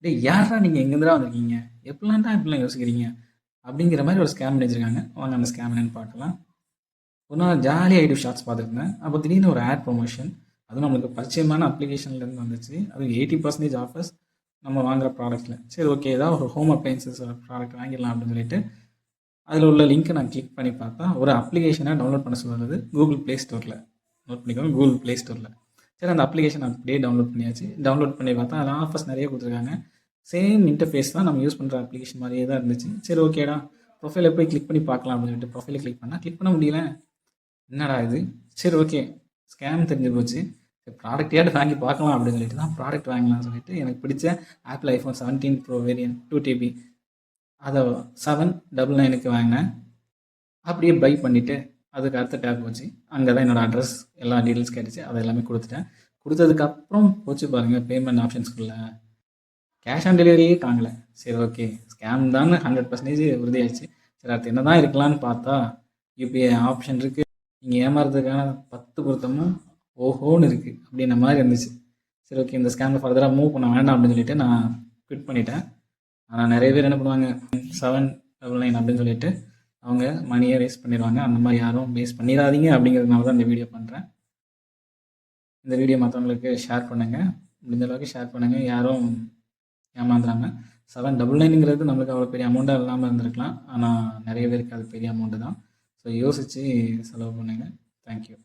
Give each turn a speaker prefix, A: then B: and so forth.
A: டேய் யார்ரா நீங்க எங்கேருந்துடா வந்திருக்கீங்க? எப்படிலாம்டா இப்படிலாம் யோசிக்கிறீங்க? அப்படிங்கிற மாதிரி ஒரு ஸ்கேம் பண்ணிச்சிருக்காங்க. வாங்க அந்த ஸ்கேம் என்னன்னு பார்க்கலாம். ஒரு நாள் ஜாலியாக யூடியூப் ஷார்ட்ஸ் பார்த்துருந்தேன். அப்போ திடீர்னு ஒரு ஆட் ப்ரொமோஷன். அதுவும் நம்மளுக்கு பரிச்சயமான அப்ளிகேஷன்லேருந்து வந்துச்சு. அதுவும் 80% ஆஃபர்ஸ் நம்ம வாங்குற ப்ராடக்ட்டில். சரி ஓகே, ஏதாவது ஒரு ஹோம் அப்ளையன்சஸ் ப்ராடக்ட் வாங்கிடலாம் அப்படின்னு சொல்லிட்டு அதில் உள்ள லிங்க்கை நான் கிளிக் பண்ணி பார்த்தா ஒரு அப்ளிகேஷனை டவுன்லோட் பண்ண சொல்லுறது கூகுள் ப்ளே ஸ்டோரில். நோட் பண்ணிக்கோங்க, கூகுள் ப்ளே ஸ்டோரில். சரி அந்த அப்ளிகேஷன் அப்படியே டவுன்லோட் பண்ணியாச்சு. டவுன்லோட் பண்ணி பார்த்தா அதில் ஆஃபர்ஸ் நிறைய கொடுத்துருக்காங்க. சேம் இன்டர்ஃபேஸ் தான் நம்ம யூஸ் பண்ணுற அப்ளிகேஷன் மாதிரியே தான் இருந்துச்சு. சரி ஓகேடா, ப்ரொஃபைலை போய் கிளிக் பண்ணி பார்க்கலாம் அப்படின்னு சொல்லிட்டு ப்ரொஃபைலை கிளிக் பண்ணால் கிளிக் பண்ண முடியல. என்னடா இது? சரி ஓகே, ஸ்கேம் தெரிஞ்சு போச்சு. சரி ப்ராடக்டையாவது வாங்கி பார்க்கலாம் அப்படின்னு சொல்லிட்டு தான் ப்ராடக்ட் வாங்கலாம்னு சொல்லிட்டு எனக்கு பிடிச்ச apple iPhone 17 bro variant 2 TB அதை 799க்கு வாங்கினேன். அப்படியே பை பண்ணிவிட்டு அதுக்கு அடுத்த டேப் வச்சு அங்கே தான் என்னோடய அட்ரஸ் எல்லா டீட்டெயில்ஸ் கேட்டுச்சு. அதை எல்லாமே கொடுத்துட்டேன். கொடுத்ததுக்கப்புறம் போச்சு பாருங்கள் பேமெண்ட் ஆப்ஷன்ஸ்குள்ளே கேஷ் ஆன் டெலிவரியே காணல. சரி ஓகே, ஸ்கேம் தான் 100% உறுதியாயிடுச்சு. சரி அடுத்து என்ன தான் இருக்கலான்னு பார்த்தா யூபிஐ ஆப்ஷன் இருக்குது. நீங்கள் ஏமாறதுக்கான 10 பொருத்தமும் ஓஹோன்னு இருக்குது அப்படின்ற மாதிரி இருந்துச்சு. சரி ஓகே, இந்த ஸ்கேமில் ஃபர்தராக மூவ் பண்ண வேண்டாம் அப்படின்னு சொல்லிட்டு நான் குவிட் பண்ணிட்டேன். ஆனால் நிறைய பேர் என்ன பண்ணுவாங்க, 799 அப்படின்னு சொல்லிட்டு அவங்க மணியை வேஸ்ட் பண்ணிடுவாங்க. அந்த மாதிரி யாரும் வேஸ்ட் பண்ணிடாதீங்க அப்படிங்கிறதுனால தான் இந்த வீடியோ பண்ணுறேன். இந்த வீடியோ மற்றவங்களுக்கு ஷேர் பண்ணுங்கள், முடிஞ்ச அளவுக்கு ஷேர் பண்ணுங்கள். யாரும் ஏமாந்துடாமல். 799ங்கிறது நம்மளுக்கு அவ்வளோ பெரிய அமௌண்ட்டாக இல்லாமல் இருந்திருக்கலாம். ஆனால் நிறைய பேருக்கு அது பெரிய அமௌண்ட்டு தான். ஸோ யோசித்து செலவு பண்ணுங்கள். தேங்க்யூ.